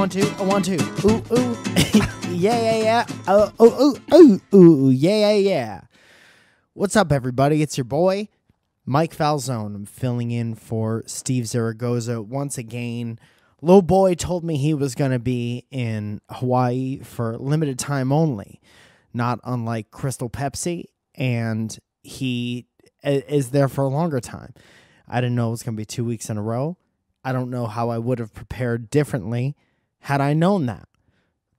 1, 2, a 1, 2. Ooh, ooh. Yeah. Ooh, yeah. What's up, everybody? It's your boy, Mike Falzone. I'm filling in for Steve Zaragoza once again. Low boy told me he was going to be in Hawaii for limited time only, not unlike Crystal Pepsi, and he is there for a longer time. I didn't know it was going to be 2 weeks in a row. I don't know how I would have prepared differently had I known that.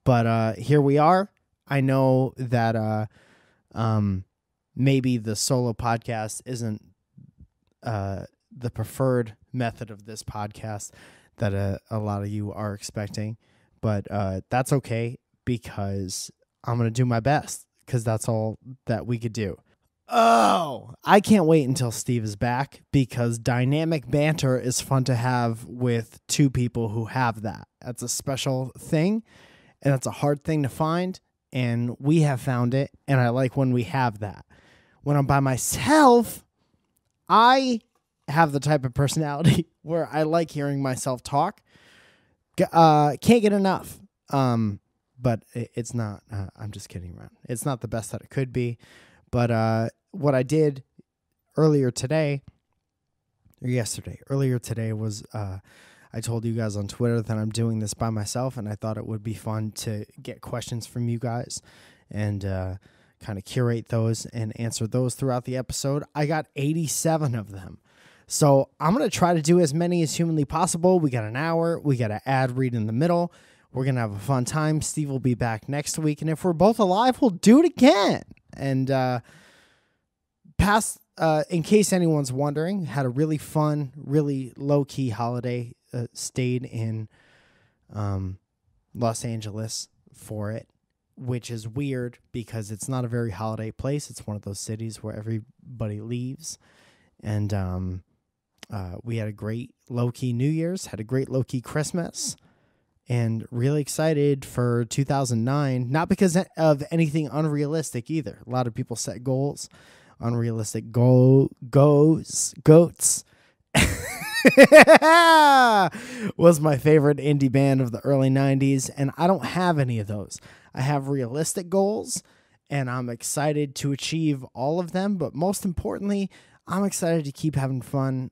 But here we are. I know that maybe the solo podcast isn't the preferred method of this podcast that a lot of you are expecting. But that's okay, because I'm going to do my best, because that's all that we could do. Oh, I can't wait until Steve is back, because dynamic banter is fun to have with two people who have that. That's a special thing, and that's a hard thing to find, and we have found it, and I like when we have that. When I'm by myself, I have the type of personality where I like hearing myself talk. Can't get enough. But it's not, I'm just kidding around. It's not the best that it could be. But what I did earlier today was I told you guys on Twitter that I'm doing this by myself, and I thought it would be fun to get questions from you guys and kind of curate those and answer those throughout the episode. I got 87 of them. So I'm going to try to do as many as humanly possible. We got an hour. We got an ad read in the middle. We're going to have a fun time. Steve will be back next week. And if we're both alive, we'll do it again. And in case anyone's wondering, had a really fun, really low-key holiday. Stayed in Los Angeles for it, which is weird because it's not a very holiday place. It's one of those cities where everybody leaves. And we had a great low-key New Year's, had a great low-key Christmas, and really excited for 2009. Not because of anything unrealistic either. A lot of people set goals. Unrealistic goats was my favorite indie band of the early 90s, and I don't have any of those. I have realistic goals, and I'm excited to achieve all of them, but most importantly, I'm excited to keep having fun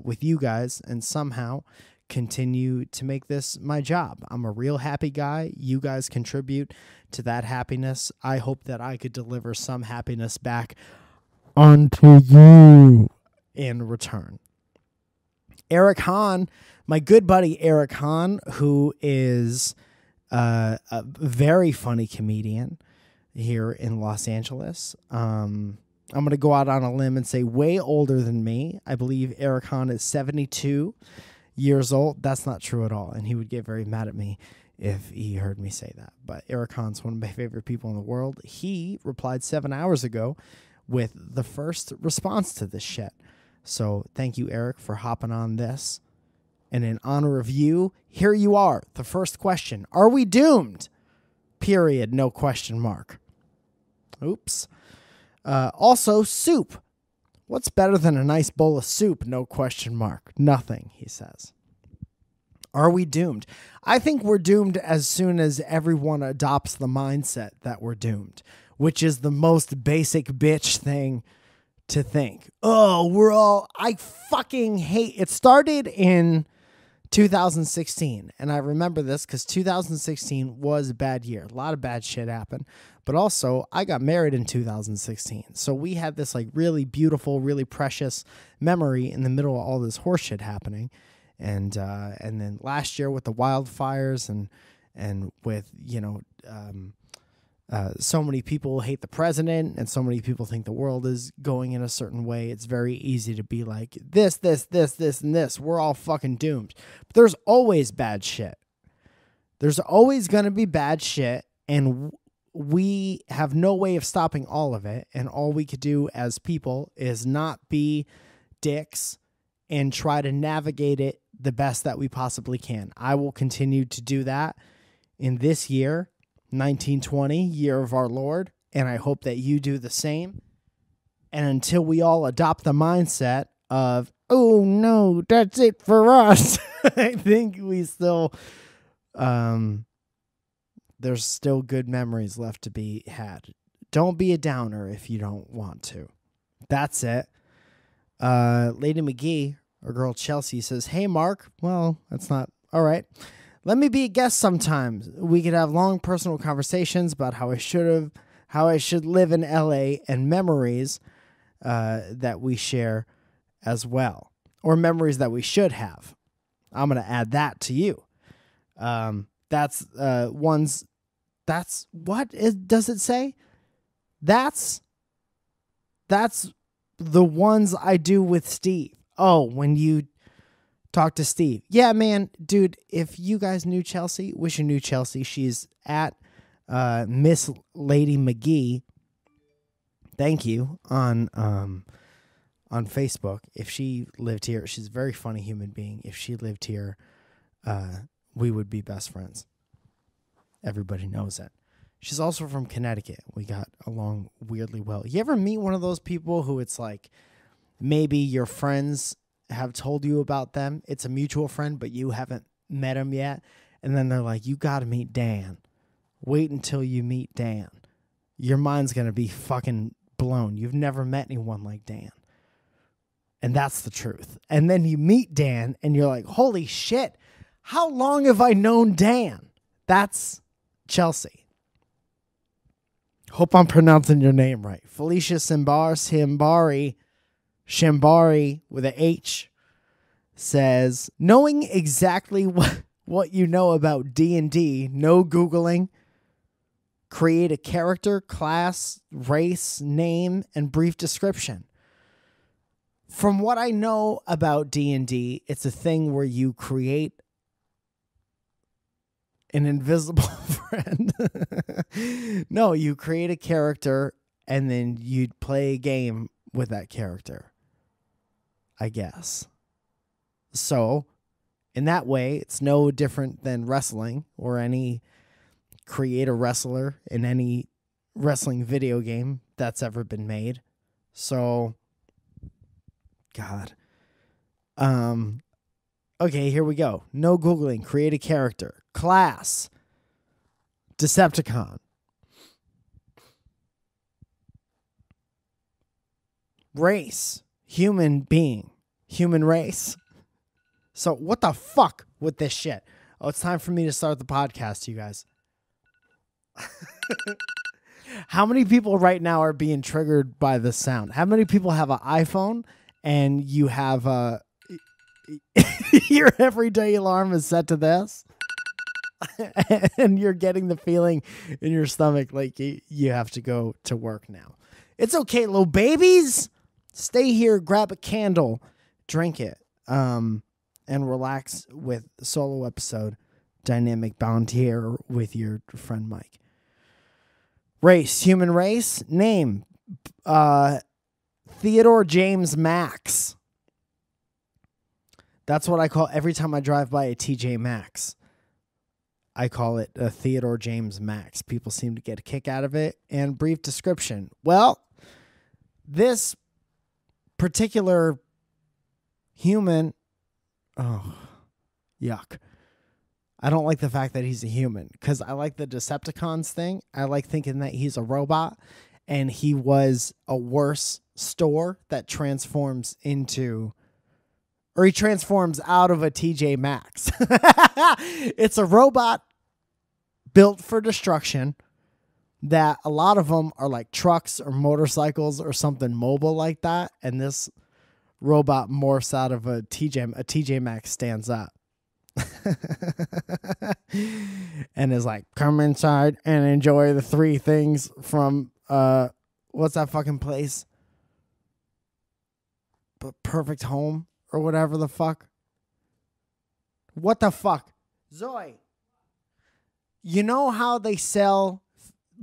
with you guys and somehow continue to make this my job. I'm a real happy guy. You guys contribute to that happiness. I hope that I could deliver some happiness back onto you in return. Eric Hahn, my good buddy Eric Hahn, who is a very funny comedian here in Los Angeles. I'm going to go out on a limb and say way older than me. I believe Eric Hahn is 72 years old. That's not true at all, and he would get very mad at me if he heard me say that. But Eric Hahn's one of my favorite people in the world. He replied 7 hours ago with the first response to this shit. So thank you, Eric, for hopping on this. And in honor of you, here you are. The first question. Are we doomed? Period. No question mark. Oops. Also, soup. What's better than a nice bowl of soup? No question mark. Nothing, he says. Are we doomed? I think we're doomed as soon as everyone adopts the mindset that we're doomed, which is the most basic bitch thing to think. Oh, I fucking hate. It started in 2016, and I remember this because 2016 was a bad year. A lot of bad shit happened, but also I got married in 2016, so we had this like really beautiful, really precious memory in the middle of all this horseshit happening, and then last year with the wildfires and with so many people hate the president, and so many people think the world is going in a certain way. It's very easy to be like, this, and this. We're all fucking doomed. But there's always bad shit. There's always going to be bad shit, and we have no way of stopping all of it, and all we could do as people is not be dicks and try to navigate it the best that we possibly can. I will continue to do that in this year, 1920, year of our Lord, and I hope that you do the same. And until we all adopt the mindset of, oh no, that's it for us, I think we still There's still good memories left to be had. Don't be a downer if you don't want to. That's it. Lady McGee, our girl Chelsea, says, "Hey, Mark." Well, that's not all right. "Let me be a guest sometimes. We could have long personal conversations about how I should live in LA and memories that we share as well, or memories that we should have." I'm going to add that to you. That's does it say? That's the ones I do with Steve. Oh, when you talk to Steve. Yeah, man, dude, if you guys knew Chelsea, wish you knew Chelsea. She's at Miss Lady McGee. Thank you on Facebook. If she lived here, she's a very funny human being. If she lived here, we would be best friends. Everybody knows it. She's also from Connecticut. We got along weirdly well. You ever meet one of those people who it's like maybe your friends have told you about them? It's a mutual friend, but you haven't met him yet. And then they're like, "You got to meet Dan. Wait until you meet Dan. Your mind's going to be fucking blown. You've never met anyone like Dan." And that's the truth. And then you meet Dan and you're like, "Holy shit, how long have I known Dan?" That's Chelsea. Hope I'm pronouncing your name right. Felicia Shambari with a H says, "Knowing exactly what you know about D&D, no Googling, create a character, class, race, name, and brief description." From what I know about D&D, it's a thing where you create an invisible friend. No, you create a character and then you'd play a game with that character, I guess. So, in that way, it's no different than wrestling or any create a wrestler in any wrestling video game that's ever been made. So, God. Okay, here we go. No Googling. Create a character. Class. Decepticon. Race. Human being. Human race. So what the fuck with this shit? Oh, it's time for me to start the podcast, you guys. How many people right now are being triggered by this sound? How many people have an iPhone and you have your everyday alarm is set to this? And you're getting the feeling in your stomach like you have to go to work now. It's okay, little babies. Stay here, grab a candle, drink it, and relax with the solo episode, Dynamic Banter with your friend Mike. Race, human race. Name, Theodore James Max. That's what I call every time I drive by a TJ Maxx. I call it a Theodore James Max. People seem to get a kick out of it. And brief description. Well, this particular human, oh, yuck. I don't like the fact that he's a human because I like the Decepticons thing. I like thinking that he's a robot and he was a worse store that transforms into, or he transforms out of a TJ Maxx. It's a robot built for destruction that a lot of them are like trucks or motorcycles or something mobile like that. And this robot morphs out of a TJ Maxx stands up. And is like, "Come inside and enjoy the 3 things from, what's that fucking place? Perfect Home or whatever the fuck. What the fuck? Zoe, you know how they sell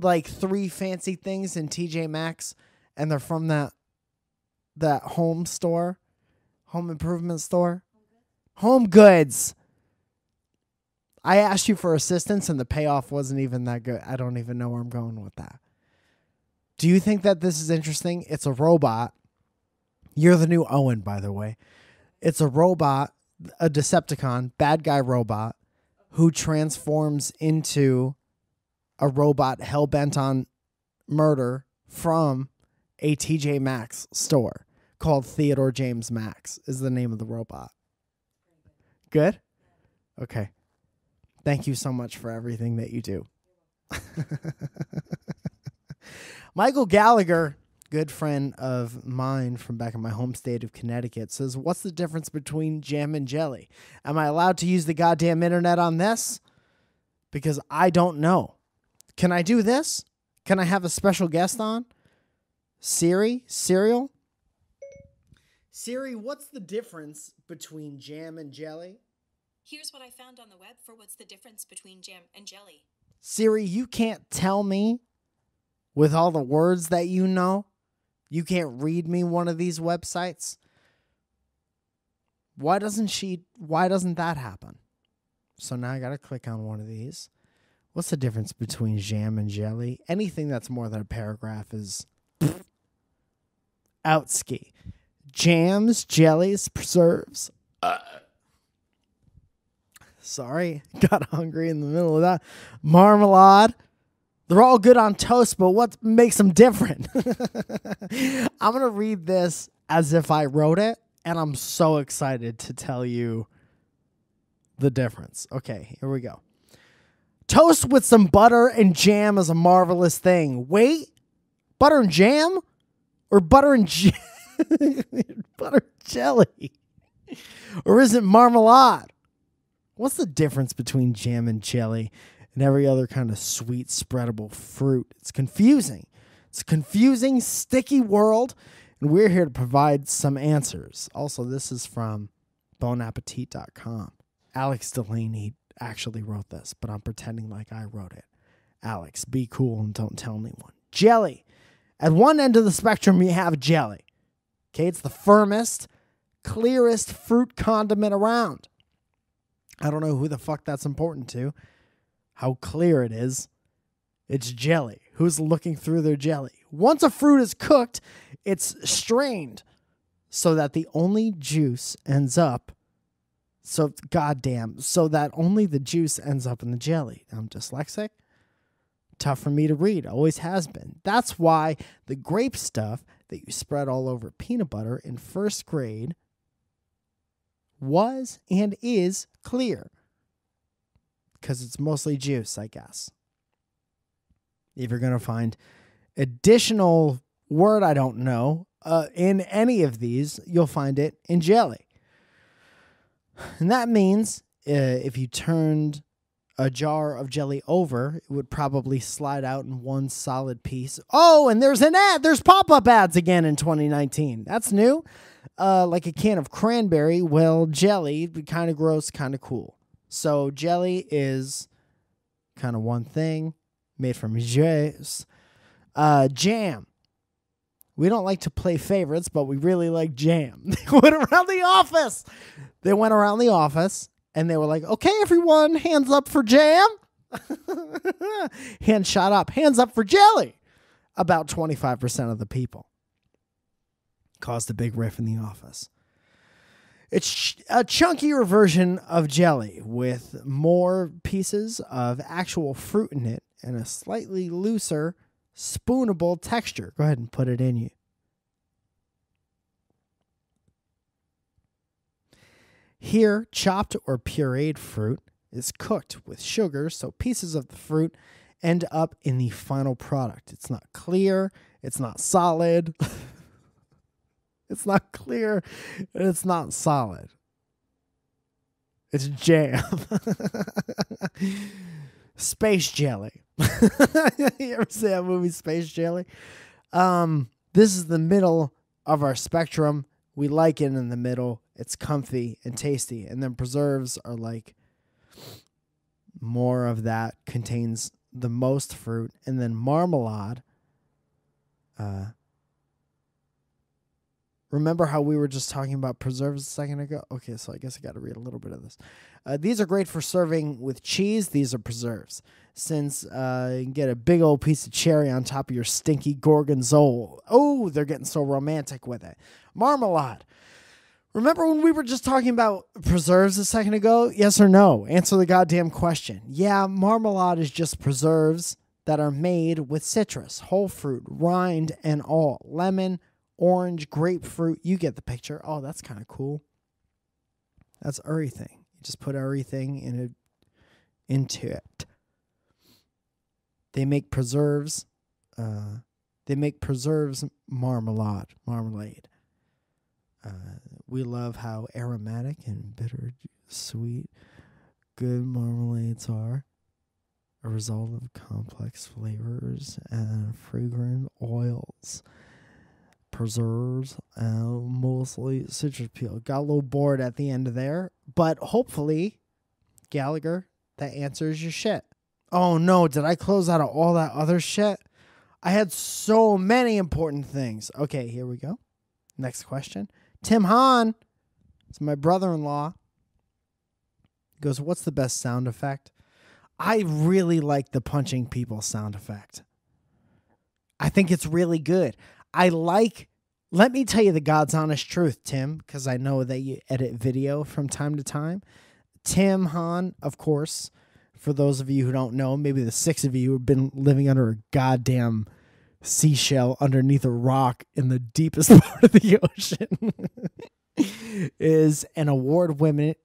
like 3 fancy things in TJ Maxx and they're from that home store, home improvement store? Home Goods. I asked you for assistance and the payoff wasn't even that good. I don't even know where I'm going with that. Do you think that this is interesting? It's a robot. You're the new Owen, by the way. It's a robot, a Decepticon, bad guy robot who transforms into a robot hell-bent on murder from a TJ Maxx store called Theodore James Max is the name of the robot. Good? Okay. Thank you so much for everything that you do. Michael Gallagher, good friend of mine from back in my home state of Connecticut, says, what's the difference between jam and jelly? Am I allowed to use the goddamn internet on this? Because I don't know. Can I do this? Can I have a special guest on? Siri? Cereal? Siri, what's the difference between jam and jelly? Here's what I found on the web for what's the difference between jam and jelly. Siri, you can't tell me with all the words that you know. You can't read me one of these websites. Why doesn't that happen? So now I got to click on one of these. What's the difference between jam and jelly? Anything that's more than a paragraph is outski. Jams, jellies, preserves. Sorry, got hungry in the middle of that. Marmalade. They're all good on toast, but what makes them different? I'm going to read this as if I wrote it, and I'm so excited to tell you the difference. Okay, here we go. Toast with some butter and jam is a marvelous thing. Wait, butter and jam? Or butter and butter and jelly? Or is it marmalade? What's the difference between jam and jelly and every other kind of sweet, spreadable fruit? It's confusing. It's a confusing, sticky world, and we're here to provide some answers. Also, this is from bonappetit.com. Alex Delaney actually wrote this, but I'm pretending like I wrote it. Alex, be cool and don't tell anyone. Jelly. At one end of the spectrum, you have jelly. Okay, it's the firmest, clearest fruit condiment around. I don't know who the fuck that's important to. How clear it is. It's jelly. Who's looking through their jelly? Once a fruit is cooked, it's strained so that the only juice ends up. So that only the juice ends up in the jelly. I'm dyslexic. Tough for me to read. Always has been. That's why the grape stuff that you spread all over peanut butter in first grade was and is clear. Because it's mostly juice, I guess. If you're going to find additional word I don't know in any of these, you'll find it in jelly. And that means if you turned a jar of jelly over, it would probably slide out in one solid piece. Oh, and there's an ad. There's pop-up ads again in 2019. That's new. Like a can of cranberry. Well, jelly, kind of gross, kind of cool. So jelly is kind of one thing made from juice. Jam. We don't like to play favorites, but we really like jam. They went around the office. And they were like, okay, everyone, hands up for jam. Hands shot up. Hands up for jelly. About 25% of the people. Caused a big riff in the office. It's a chunkier version of jelly with more pieces of actual fruit in it and a slightly looser, spoonable texture. Go ahead and put it in you. Here, chopped or pureed fruit is cooked with sugar, so pieces of the fruit end up in the final product. It's not clear. It's not solid. It's not clear, and it's not solid. It's jam. Space jelly. You ever see that movie, Space Jelly? This is the middle of our spectrum. We like it in the middle. It's comfy and tasty. And then preserves are like more of that, contains the most fruit. And then marmalade. Remember how we were just talking about preserves a second ago? Okay, so I guess I got to read a little bit of this. These are great for serving with cheese. These are preserves. Since you can get a big old piece of cherry on top of your stinky gorgonzola. Oh, they're getting so romantic with it. Marmalade. Remember when we were just talking about preserves a second ago? Yes or no? Answer the goddamn question. Yeah, marmalade is just preserves that are made with citrus, whole fruit, rind, and all. Lemon, orange, grapefruit. You get the picture. Oh, that's kind of cool. That's everything. You just put everything into it. They make preserves. Marmalade. We love how aromatic and bitter, sweet, good marmalades are. A result of complex flavors and fragrant oils, preserves, and mostly citrus peel. Got a little bored at the end of there, but hopefully, Gallagher, that answers your shit. Oh no, did I close out of all that other shit? I had so many important things. Okay, here we go. Next question. Tim Hahn, it's my brother-in-law, goes, what's the best sound effect? I really like the punching people sound effect. I think it's really good. Let me tell you the God's honest truth, Tim, because I know that you edit video from time to time. Tim Hahn, of course, for those of you who don't know, maybe the 6 of you who have been living under a goddamn seashell underneath a rock in the deepest part of the ocean, is an award-winning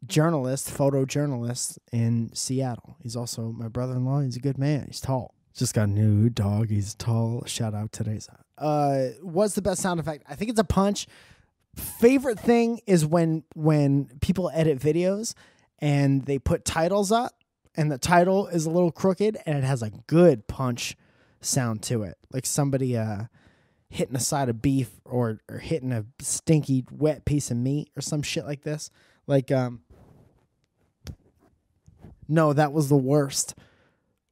journalist, photojournalist in Seattle. He's also my brother-in-law. He's a good man. He's tall. Just got a new dog. He's tall. Shout out today's. What's the best sound effect? I think it's a punch. Favorite thing is when people edit videos and they put titles up and the title is a little crooked and it has a good punch sound to it. Like somebody hitting a side of beef or hitting a stinky wet piece of meat or some shit like this. Like, no, that was the worst.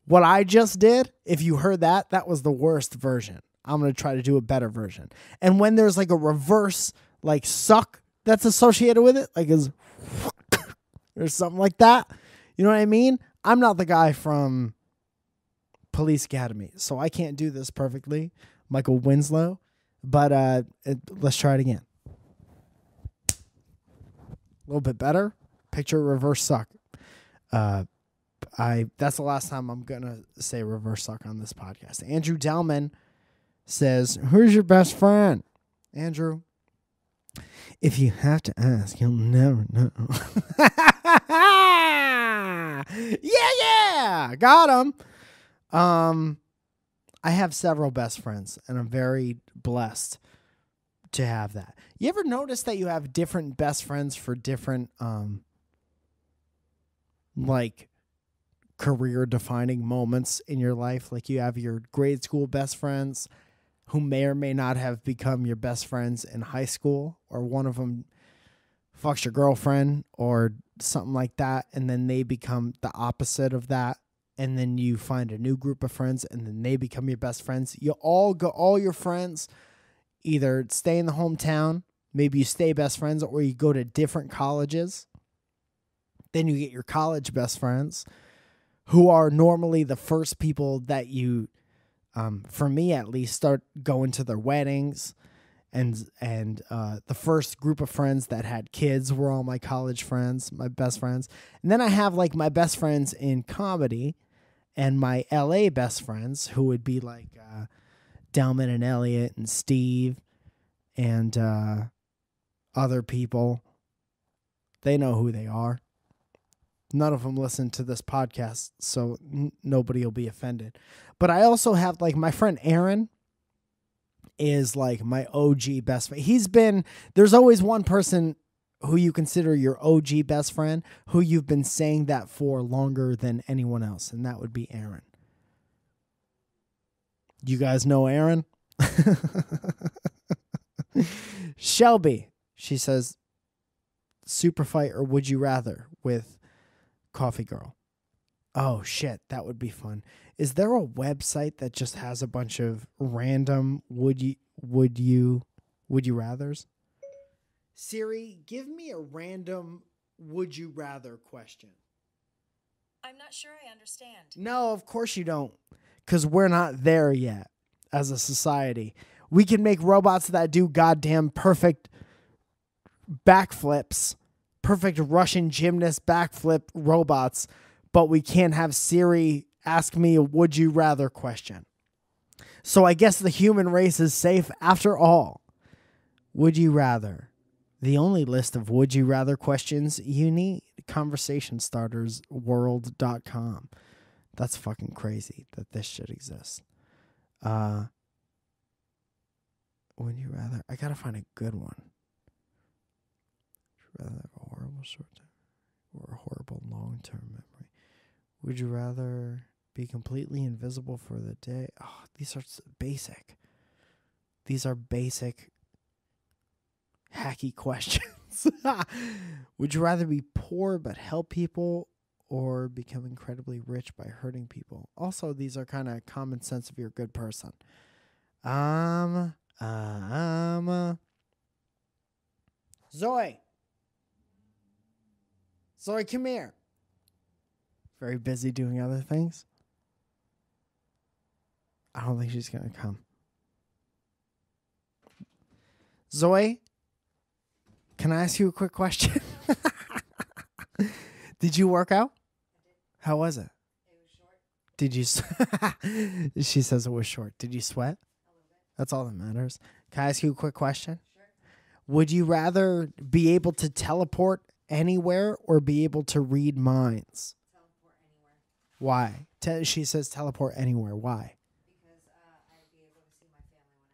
What I just did, if you heard that, that was the worst version. I'm going to try to do a better version. And when there's like a reverse, like suck that's associated with it, like is or something like that. You know what I mean? I'm not the guy from Police Academy, so I can't do this perfectly. Michael Winslow, but let's try it again. A little bit better. Picture reverse suck. That's the last time I'm gonna say reverse suck on this podcast. Andrew Delman says, "Who's your best friend?" Andrew, if you have to ask, you'll never know. Yeah, got him. I have several best friends, and I'm very blessed to have that. You ever notice that you have different best friends for different, like, career-defining moments in your life? Like, you have your grade school best friends who may or may not have become your best friends in high school, or one of them fucks your girlfriend or something like that, and then they become the opposite of that. And then you find a new group of friends, and then they become your best friends. You all your friends either stay in the hometown, maybe you stay best friends, or you go to different colleges. Then you get your college best friends, who are normally the first people that you, for me at least, start going to their weddings. And the first group of friends that had kids were all my college friends, my best friends. And then I have like my best friends in comedy and my LA best friends, who would be like Delman and Elliot and Steve and other people. They know who they are. None of them listen to this podcast, so nobody will be offended. But I also have like my friend Aaron is like my OG best friend. There's always one person who you consider your OG best friend who you've been saying that for longer than anyone else, and that would be Aaron. You guys know Aaron? Shelby, she says, super fight or would you rather with Coffee Girl? Oh shit, that would be fun. Is there a website that just has a bunch of random would you rathers? Siri, give me a random would you rather question. I'm not sure I understand. No, of course you don't, because we're not there yet. as a society. We can make robots that do goddamn perfect backflips, perfect Russian gymnast backflip robots, but we can't have Siri ask me a would you rather question. So I guess the human race is safe after all. Would you rather? The only list of would you rather questions you need. Conversationstartersworld.com. That's fucking crazy that this shit exists. Would you rather? I gotta find a good one. Would you rather have a horrible short-term or a horrible long-term memory? Would you rather be completely invisible for the day? Oh, these are basic. These are basic, hacky questions. Would you rather be poor but help people or become incredibly rich by hurting people? Also, these are kind of common sense if you're a good person. Zoe. Zoe, come here. Very busy doing other things. I don't think she's going to come. Zoe, can I ask you a quick question? Did you work out? How was it? It was short. Did you? She says it was short. Did you sweat? That's all that matters. Can I ask you a quick question? Sure. Would you rather be able to teleport anywhere or be able to read minds? Teleport anywhere. Why? She says teleport anywhere. Why? Because I'd be able to see my family whenever I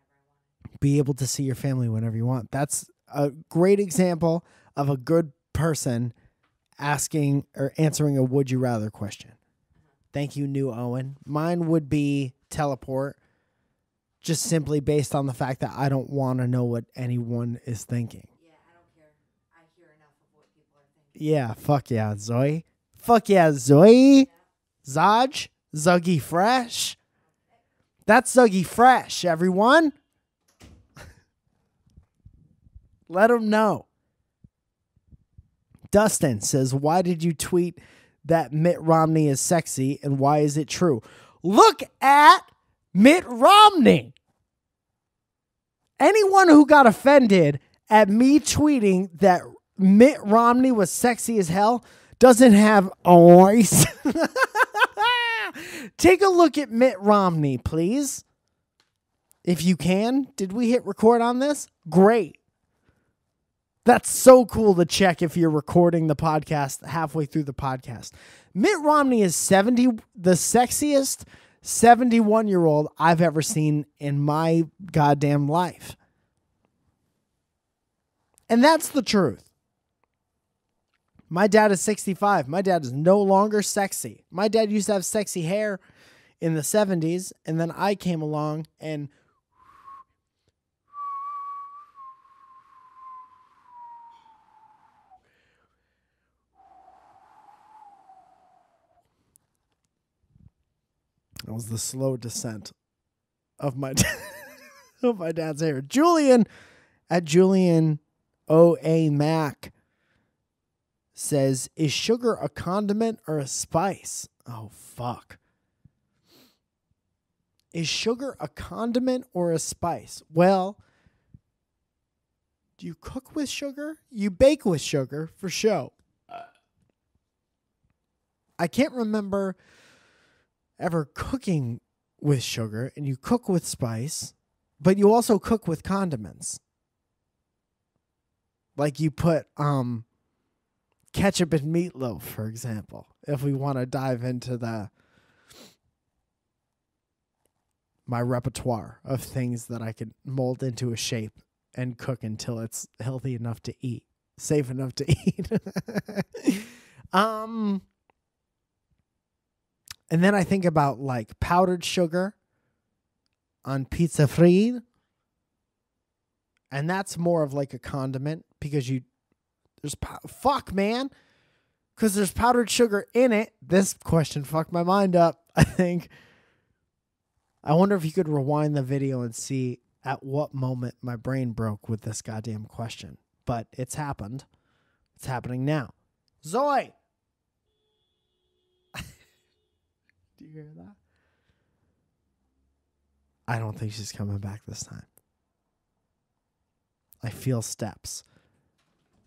wanted. Be able to see your family whenever you want. That's a great example of a good person asking or answering a would you rather question. Thank you, New Owen. Mine would be teleport, just simply based on the fact that I don't want to know what anyone is thinking. Yeah, I don't care. I hear enough of what people are thinking. Yeah, fuck yeah, Zoe. Fuck yeah, Zoe. Yeah. Zaj, Zuggy Fresh. That's Zuggy Fresh, everyone. Let them know. Dustin says, why did you tweet that Mitt Romney is sexy and why is it true? Look at Mitt Romney. Anyone who got offended at me tweeting that Mitt Romney was sexy as hell doesn't have eyes. Take a look at Mitt Romney, please. If you can. Did we hit record on this? Great. That's so cool to check if you're recording the podcast halfway through the podcast. Mitt Romney is the sexiest 71-year-old I've ever seen in my goddamn life. And that's the truth. My dad is 65. My dad is no longer sexy. My dad used to have sexy hair in the 70s, and then I came along and it was the slow descent of my of my dad's hair. Julian at Julian O.A. Mac says, is sugar a condiment or a spice? Oh, fuck. Is sugar a condiment or a spice? Well, do you cook with sugar? You bake with sugar for show. I can't remember ever cooking with sugar, and you cook with spice, but you also cook with condiments. Like you put ketchup and meatloaf, for example, if we want to dive into my repertoire of things that I could mold into a shape and cook until it's healthy enough to eat, safe enough to eat. And then I think about like powdered sugar on pizza fried. And that's more of like a condiment because there's powdered sugar in it. This question fucked my mind up, I think. I wonder if you could rewind the video and see at what moment my brain broke with this goddamn question. But it's happened. It's happening now. Zoe! Do you hear that? I don't think she's coming back this time. I feel steps.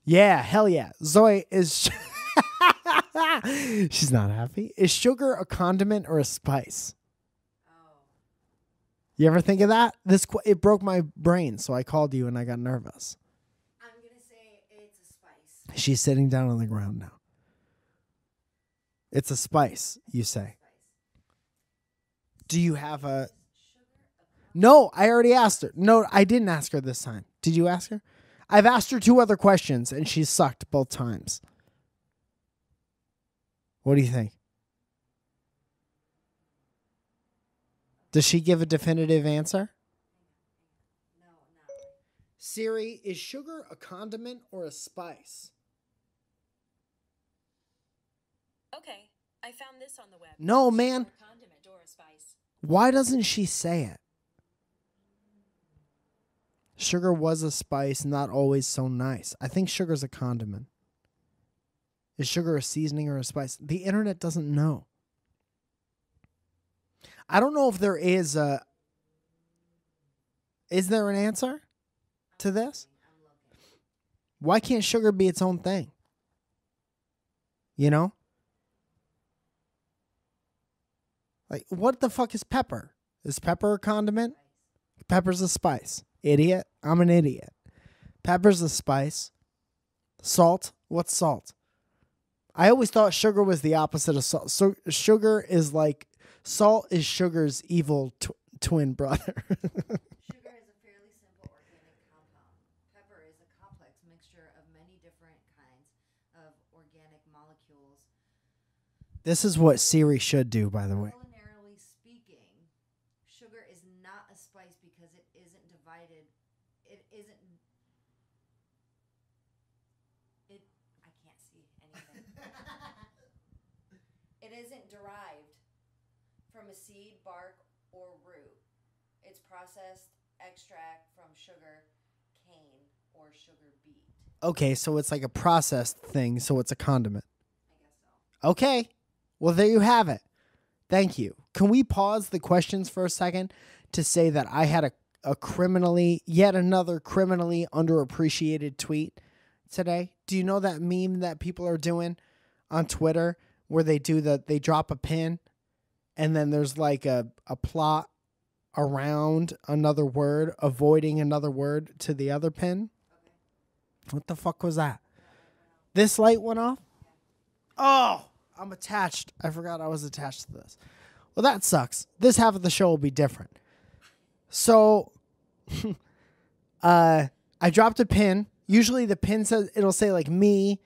Yeah, hell yeah. Zoe is... She's not happy. Is sugar a condiment or a spice? Oh. You ever think of that? It broke my brain, so I called you and I got nervous. I'm going to say it's a spice. She's sitting down on the ground now. It's a spice, you say. Do you have a... No, I already asked her. No, I didn't ask her this time. Did you ask her? I've asked her 2 other questions, and she's sucked both times. What do you think? Does she give a definitive answer? No, not really. Siri, is sugar a condiment or a spice? Okay, I found this on the web. No, Sugar, man. a condiment or a spice. Why doesn't she say it? Sugar was a spice, not always so nice. I think sugar's a condiment. Is sugar a seasoning or a spice? The internet doesn't know. I don't know if there is a... Is there an answer to this? I'm looking. Why can't sugar be its own thing? You know? Like, what the fuck is pepper? Is pepper a condiment? Pepper's a spice. Idiot. I'm an idiot. Pepper's a spice. Salt. What's salt? I always thought sugar was the opposite of salt. So sugar is like... Salt is sugar's evil twin brother. Sugar is a fairly simple organic compound. Pepper is a complex mixture of many different kinds of organic molecules. This is what Siri should do, by the way. Culinarily speaking, sugar is not a spice because it isn't divided. It isn't. I can't see anything. It isn't derived from a seed, bark, or root. It's processed extract from sugar cane or sugar beet. Okay, so it's like a processed thing, so it's a condiment. I guess so. Okay. Well, there you have it. Thank you. Can we pause the questions for a second to say that I had yet another criminally underappreciated tweet today? Do you know that meme that people are doing on Twitter where they drop a pin and then there's like a plot around another word, avoiding another word to the other pin? Okay. What the fuck was that? This light went off? Yeah. Oh! I'm attached. I forgot I was attached to this. Well, that sucks. This half of the show will be different. So, I dropped a pin. Usually the pin it'll say like me,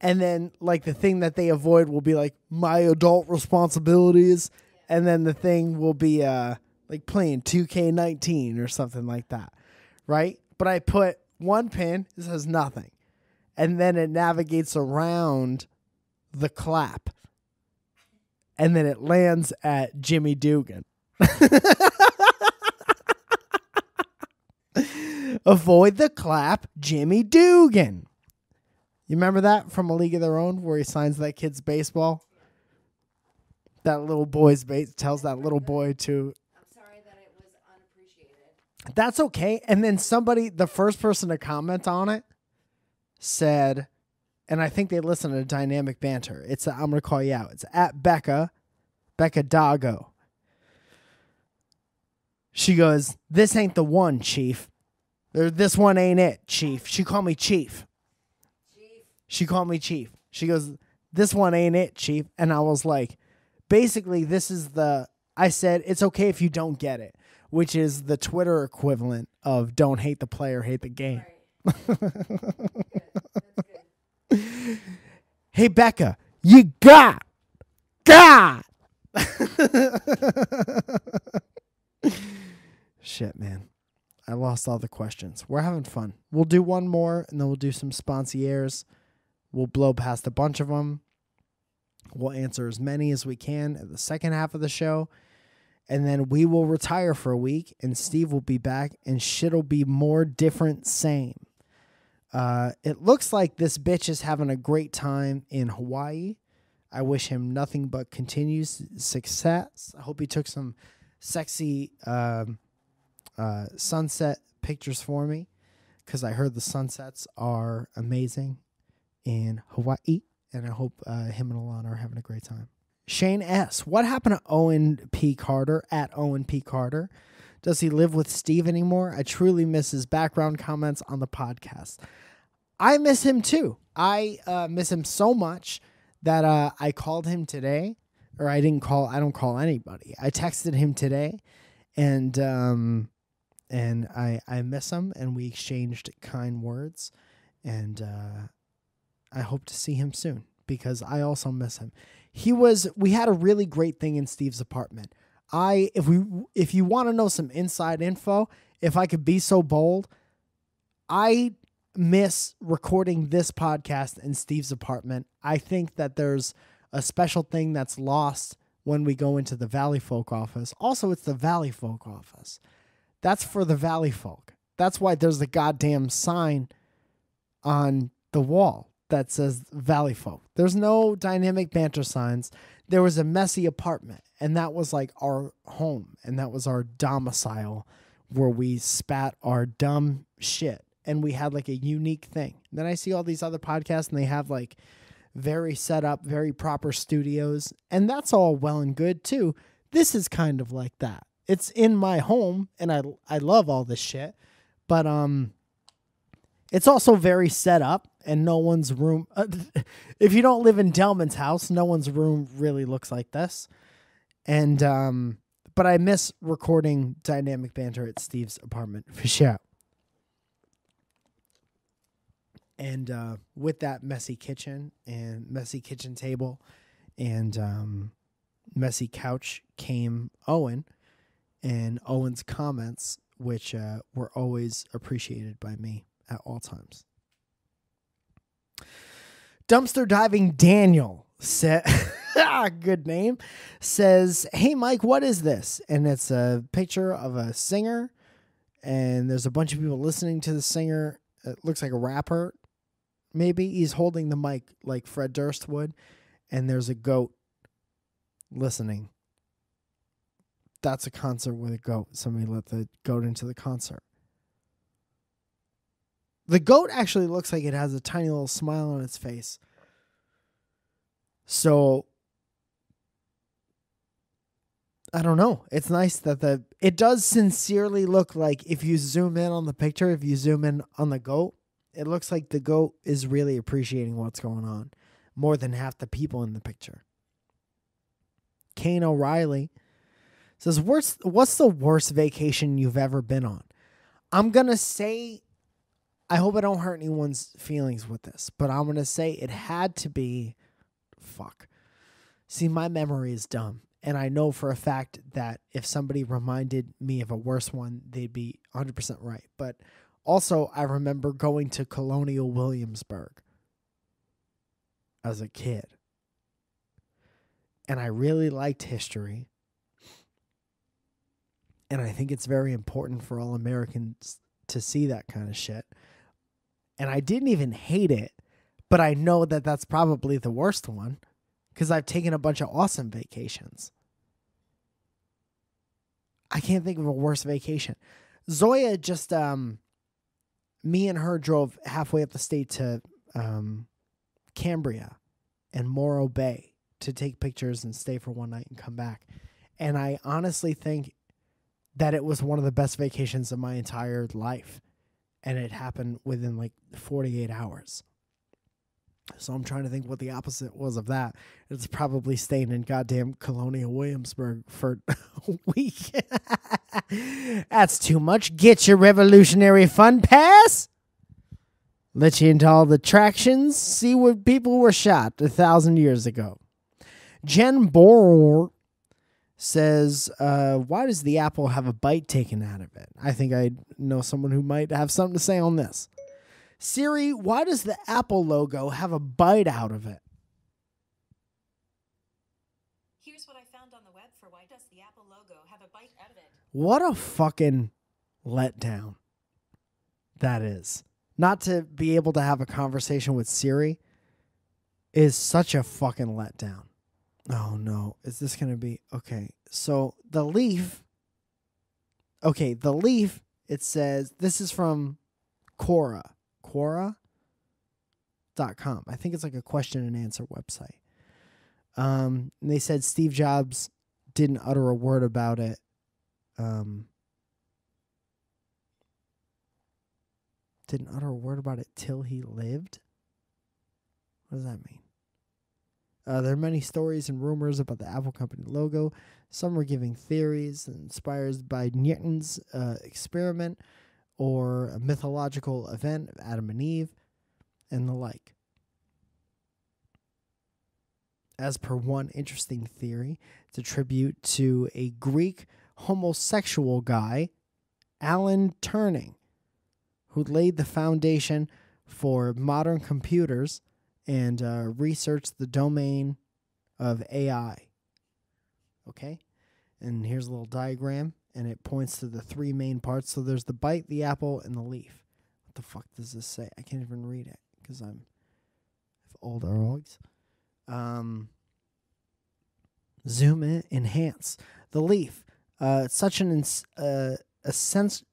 and then like the thing that they avoid will be like my adult responsibilities, and then the thing will be like playing 2K19 or something like that, right? But I put one pin, it says nothing, and then it navigates around the clap, and then it lands at Jimmy Dugan. Avoid the clap, Jimmy Dugan. You remember that from A League of Their Own, where he signs that kid's baseball? That little boy's tells that little boy to... I'm sorry that it was unappreciated. That's okay. And then the first person to comment on it said... And I think they listen to Dynamic Banter. I'm going to call you out. It's at Becca Doggo. She goes, "This ain't the one, Chief. This one ain't it, Chief." She called me Chief. She called me Chief. She goes, "This one ain't it, Chief." And I was like, basically, I said, it's okay if you don't get it, which is the Twitter equivalent of don't hate the player, hate the game. Right. That's good. Hey, Becca, you got. Shit, man. I lost all the questions. We're having fun. We'll do one more, and then we'll do some sponsors. We'll blow past a bunch of them. We'll answer as many as we can at the second half of the show. And then we will retire for a week, and Steve will be back, and shit'll be more different, same. It looks like this bitch is having a great time in Hawaii. I wish him nothing but continued success. I hope he took some sexy sunset pictures for me because I heard the sunsets are amazing in Hawaii, and I hope him and Alana are having a great time. Shane S. What happened to Owen P. Carter at Owen P. Carter? Does he live with Steve anymore? I truly miss his background comments on the podcast. I miss him too. I miss him so much that I called him today, or I don't call anybody. I texted him today, and I miss him, and we exchanged kind words, and I hope to see him soon because I also miss him. We had a really great thing in Steve's apartment. If you want to know some inside info, if I could be so bold, I miss recording this podcast in Steve's apartment. I think that there's a special thing that's lost when we go into the Valley Folk office. Also, it's the Valley Folk office. That's for the Valley Folk. That's why there's the goddamn sign on the wall that says Valley Folk. There's no dynamic banter signs. There was a messy apartment, and that was like our home, and that was our domicile where we spat our dumb shit, and we had like a unique thing. Then I see all these other podcasts, and they have like very set up, very proper studios, and that's all well and good too. This is kind of like that. It's in my home, and I love all this shit, but it's also very set up, and no one's room. If you don't live in Delman's house, no one's room really looks like this. And but I miss recording dynamic banter at Steve's apartment for sure. And with that messy kitchen and messy kitchen table and messy couch came Owen and Owen's comments, which were always appreciated by me at all times. Dumpster Diving Daniel said, good name, says, "Hey Mike, what is this?" And it's a picture of a singer, and there's a bunch of people listening to the singer. It looks like a rapper. Maybe he's holding the mic like Fred Durst would, and there's a goat listening. That's a concert with a goat. Somebody let the goat into the concert. The goat actually looks like it has a tiny little smile on its face. So, I don't know. It's nice that it does sincerely look like, if you zoom in on the picture, if you zoom in on the goat, it looks like the goat is really appreciating what's going on more than half the people in the picture. Kane O'Reilly says, what's the worst vacation you've ever been on? I'm going to say, I hope I don't hurt anyone's feelings with this, but I'm going to say it had to be, See, my memory is dumb, and I know for a fact that if somebody reminded me of a worse one, they'd be 100% right. But also, I remember going to Colonial Williamsburg as a kid, and I really liked history, and I think it's very important for all Americans to see that kind of shit. And I didn't even hate it, but I know that that's probably the worst one because I've taken a bunch of awesome vacations. I can't think of a worse vacation. Zoya just, me and her drove halfway up the state to Cambria and Morro Bay to take pictures and stay for one night and come back. And I honestly think that it was one of the best vacations of my entire life. And it happened within like 48 hours. So I'm trying to think what the opposite was of that. It's probably staying in goddamn Colonial Williamsburg for a week. That's too much. Get your Revolutionary Fund Pass. Let you into all the attractions. See what people were shot 1,000 years ago. Jen Borer says, why does the apple have a bite taken out of it? I think I know someone who might have something to say on this. Siri, why does the Apple logo have a bite out of it? Here's what I found on the web for why does the Apple logo have a bite out of it. What a fucking letdown that is. Not to be able to have a conversation with Siri is such a fucking letdown. Oh no, is this going to be... Okay, so the leaf Okay, the Leaf, it says, this is from Quora. Quora.com. I think it's like a question and answer website. And they said Steve Jobs didn't utter a word about it. Didn't utter a word about it till he lived? What does that mean? There are many stories and rumors about the Apple Company logo. Some were giving theories inspired by Newton's experiment or a mythological event of Adam and Eve and the like. As per one interesting theory, it's a tribute to a Greek homosexual guy, Alan Turing, who laid the foundation for modern computers and researched the domain of AI. Okay? And here's a little diagram, and it points to the three main parts. So there's the bite, the apple, and the leaf. What the fuck does this say? I can't even read it because I'm old dogs. Zoom in, enhance. The leaf. Such an sense.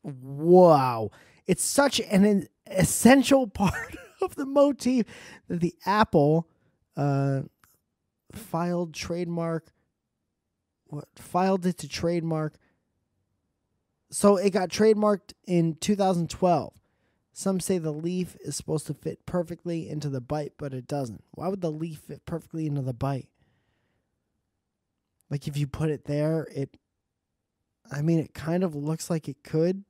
Wow. It's such an essential part of the motif that the Apple filed it to trademark. So it got trademarked in 2012. Some say the leaf is supposed to fit perfectly into the bite, but it doesn't. Why would the leaf fit perfectly into the bite? Like if you put it there, it kind of looks like it could,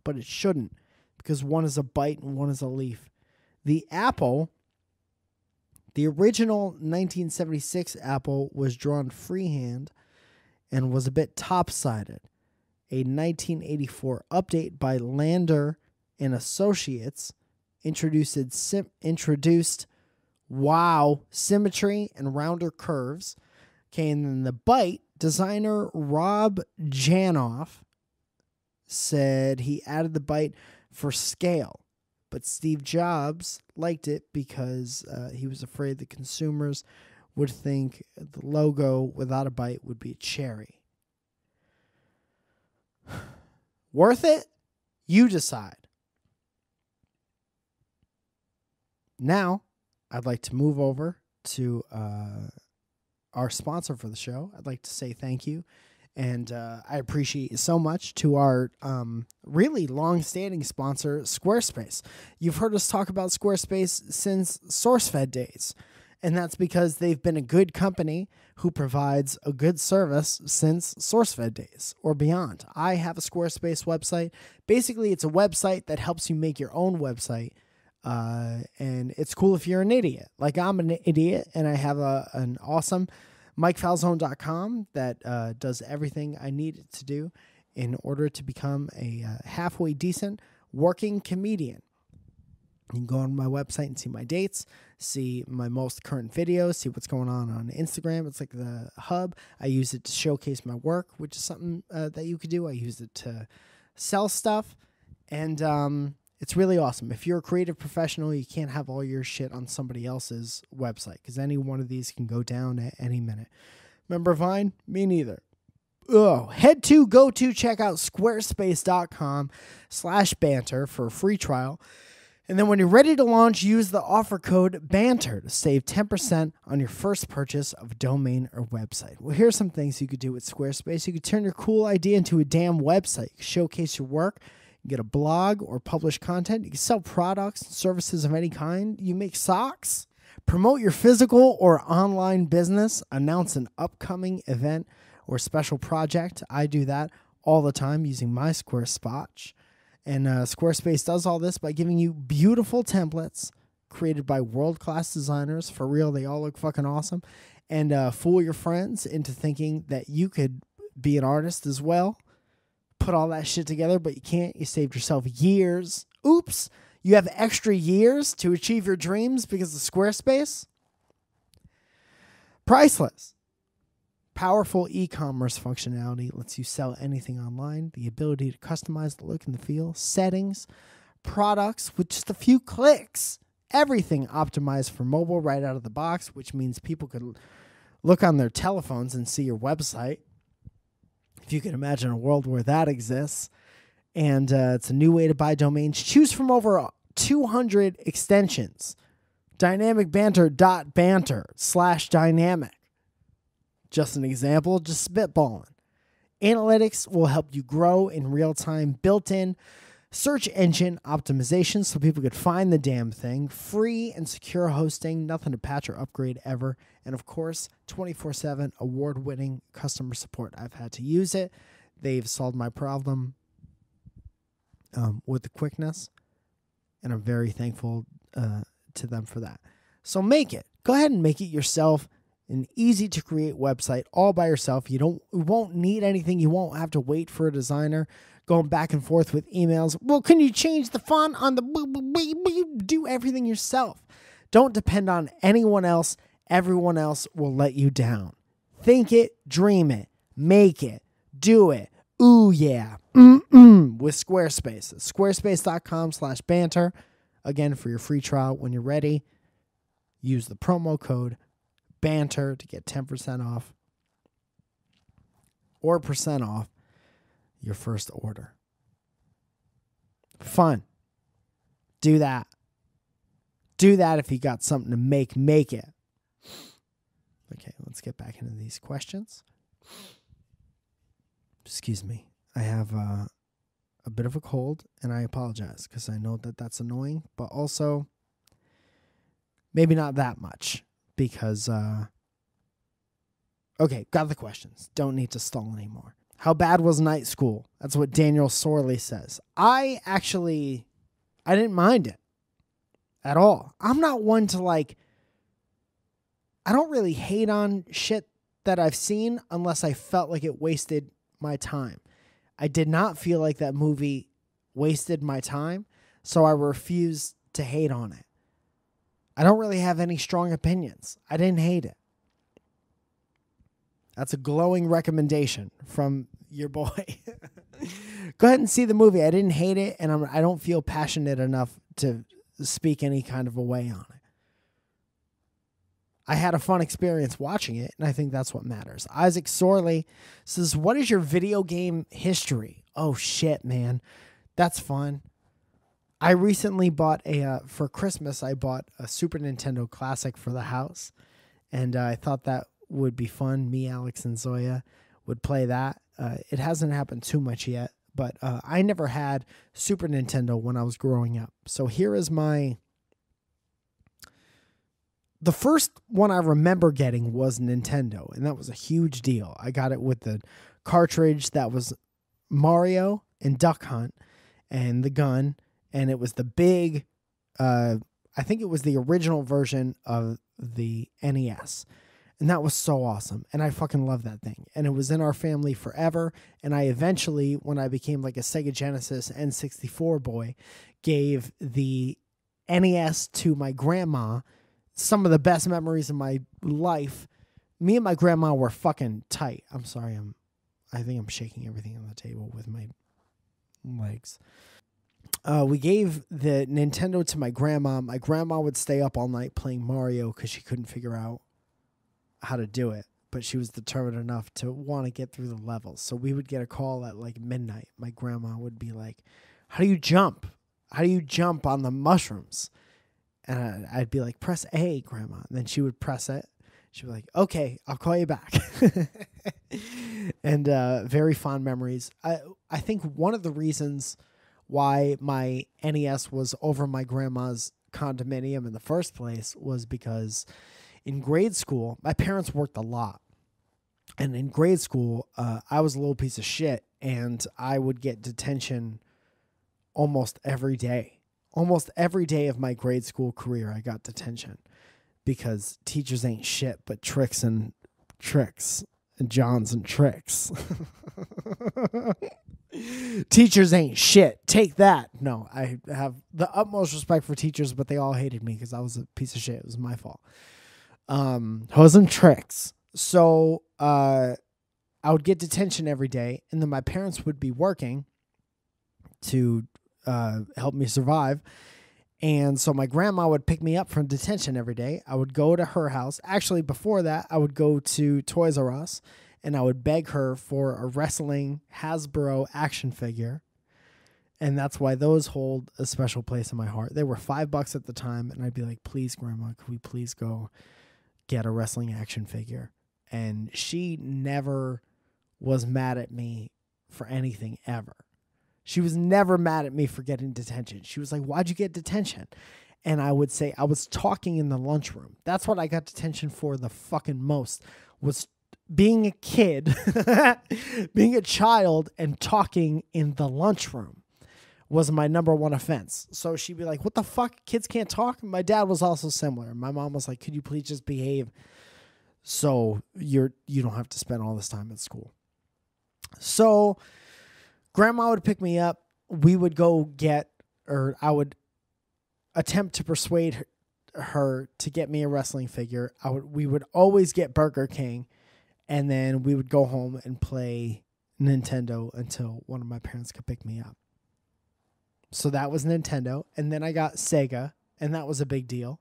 but it shouldn't, because one is a bite and one is a leaf. The apple, the original 1976 apple, was drawn freehand and was a bit top-sided. A 1984 update by Lander and Associates introduced symmetry and rounder curves. Okay, and then the bite, designer Rob Janoff said he added the bite for scale, but Steve Jobs liked it because he was afraid the consumers would think the logo without a bite would be a cherry. Worth it? You decide. Now, I'd like to move over to our sponsor for the show. I'd like to say thank you. And I appreciate you so much to our really long-standing sponsor, Squarespace. You've heard us talk about Squarespace since SourceFed days. And that's because they've been a good company who provides a good service since SourceFed days or beyond. I have a Squarespace website. Basically, it's a website that helps you make your own website. And it's cool if you're an idiot. Like I'm an idiot, and I have an awesome MikeFalzone.com that does everything I need it to do in order to become a halfway decent working comedian. You can go on my website and see my dates, see my most current videos, see what's going on Instagram. It's like the hub. I use it to showcase my work, which is something that you could do. I use it to sell stuff, and it's really awesome. If you're a creative professional, you can't have all your shit on somebody else's website because any one of these can go down at any minute. Remember Vine? Me neither. Go to check out squarespace.com/banter for a free trial. And then when you're ready to launch, use the offer code BANTER to save 10% on your first purchase of a domain or website. Well, here's some things you could do with Squarespace. You could turn your cool idea into a damn website. You can showcase your work. You can get a blog or publish content. You can sell products and services of any kind. You make socks. Promote your physical or online business. Announce an upcoming event or special project. I do that all the time using my Squarespace. And Squarespace does all this by giving you beautiful templates created by world-class designers. For real, they all look fucking awesome. And fool your friends into thinking that you could be an artist as well. Put all that shit together, but you can't. You saved yourself years. Oops. You have extra years to achieve your dreams because of Squarespace. Priceless. Powerful e-commerce functionality lets you sell anything online. The ability to customize the look and the feel, settings, products with just a few clicks. Everything optimized for mobile right out of the box, which means people could look on their telephones and see your website. If if you can imagine a world where that exists. And it's a new way to buy domains. Choose from over 200 extensions. Dynamicbanter.banter/dynamic. Just an example, just spitballing. Analytics will help you grow in real time. Built-in search engine optimization so people could find the damn thing. Free and secure hosting. Nothing to patch or upgrade ever. And of course, 24/7 award-winning customer support. I've had to use it. They've solved my problem with the quickness. And I'm very thankful to them for that. So make it. Go ahead and make it yourself. An easy-to-create website all by yourself. You won't need anything. You won't have to wait for a designer. Going back and forth with emails. Well, can you change the font on the... You do everything yourself. Don't depend on anyone else. Everyone else will let you down. Think it, dream it, make it, do it. Ooh, yeah. With Squarespace. Squarespace.com/banter. Again, for your free trial, when you're ready, use the promo code BANTER to get 10% off or % off your first order. Fun. Do that. Do that if you got something to make it. Okay, let's get back into these questions. Excuse me. I have a bit of a cold, and I apologize because I know that that's annoying, but also maybe not that much because, okay, got the questions. Don't need to stall anymore. How bad was night school? That's what Daniel Sorley says. I didn't mind it at all. I'm not one to I don't really hate on shit that I've seen unless I felt like it wasted my time. I did not feel like that movie wasted my time, so I refuse to hate on it. I don't really have any strong opinions. I didn't hate it. That's a glowing recommendation from your boy. Go ahead and see the movie. I didn't hate it, and I don't feel passionate enough to speak any kind of a way on it. I had a fun experience watching it, and I think that's what matters. Isaac Sorley says, what is your video game history? Oh, shit, man. That's fun. I recently bought for Christmas, I bought a Super Nintendo Classic for the house, and I thought that would be fun. Me, Alex, and Zoya would play that. It hasn't happened too much yet, but I never had Super Nintendo when I was growing up. So here is the first one I remember getting was Nintendo, and that was a huge deal. I got it with the cartridge that was Mario and Duck Hunt and the gun, and it was the big, I think it was the original version of the NES. And that was so awesome. And I fucking love that thing. And it was in our family forever. And I eventually, when I became like a Sega Genesis N64 boy, gave the NES to my grandma. Some of the best memories of my life. Me and my grandma were fucking tight. I'm sorry. I think I'm shaking everything on the table with my legs. We gave the Nintendo to my grandma. My grandma would stay up all night playing Mario because she couldn't figure out how to do it, but she was determined enough to want to get through the levels. So we would get a call at like midnight. My grandma would be like, how do you jump? How do you jump on the mushrooms? And I'd be like, press A, Grandma. And then she would press it. She'd be like, okay, I'll call you back. And very fond memories. I think one of the reasons why my NES was over my grandma's condominium in the first place was because in grade school, my parents worked a lot. And in grade school, I was a little piece of shit, and I would get detention almost every day. Almost every day of my grade school career, I got detention because teachers ain't shit but tricks and Johns and tricks. Teachers ain't shit. Take that. No, I have the utmost respect for teachers, but they all hated me because I was a piece of shit. It was my fault. Hoes and tricks. So I would get detention every day, and then my parents would be working to help me survive. And so my grandma would pick me up from detention every day. I would go to her house. Actually, before that, I would go to Toys R Us, and I would beg her for a wrestling Hasbro action figure. And that's why those hold a special place in my heart. They were $5 at the time, and I'd be like, please, Grandma, could we please go get a wrestling action figure? And she never was mad at me for anything ever. She was never mad at me for getting detention. She was like, why'd you get detention? And I would say, I was talking in the lunchroom. That's what I got detention for the fucking most, was being a kid, being a child and talking in the lunchroom was my number one offense. So she'd be like, what the fuck? Kids can't talk? My dad was also similar. My mom was like, could you please just behave so you don't have to spend all this time at school? So Grandma would pick me up. We would go I would attempt to persuade her to get me a wrestling figure. We would always get Burger King, and then we would go home and play Nintendo until one of my parents could pick me up. So that was Nintendo. And then I got Sega, and that was a big deal.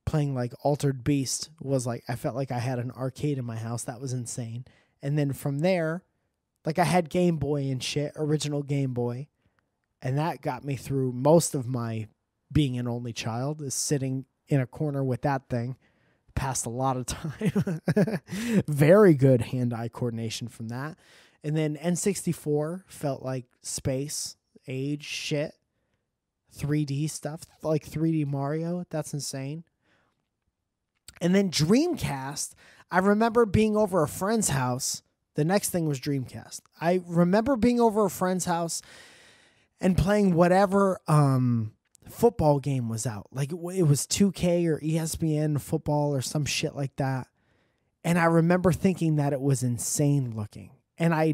Playing like Altered Beast was like, I felt like I had an arcade in my house. That was insane. And then from there, like I had Game Boy and shit, original Game Boy. And that got me through most of my being an only child, is sitting in a corner with that thing. Passed a lot of time. Very good hand-eye coordination from that. And then N64 felt like space. Age shit, 3D stuff, like 3D Mario. That's insane. And then Dreamcast, I remember being over a friend's house. The next thing was Dreamcast. I remember being over a friend's house and playing whatever football game was out. Like it was 2K or ESPN football or some shit like that. And I remember thinking that it was insane looking. And I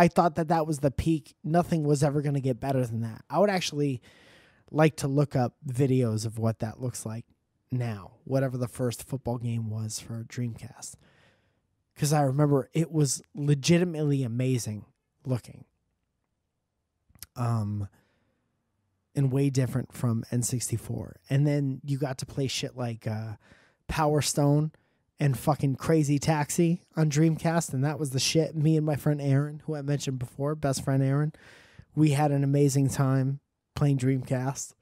thought that was the peak. Nothing was ever going to get better than that. I would actually like to look up videos of what that looks like now, whatever the first football game was for Dreamcast. Because I remember it was legitimately amazing looking. And way different from N64. And then you got to play shit like Power Stone and fucking Crazy Taxi on Dreamcast, and that was the shit. Me and my friend Aaron, who I mentioned before, best friend Aaron, we had an amazing time playing Dreamcast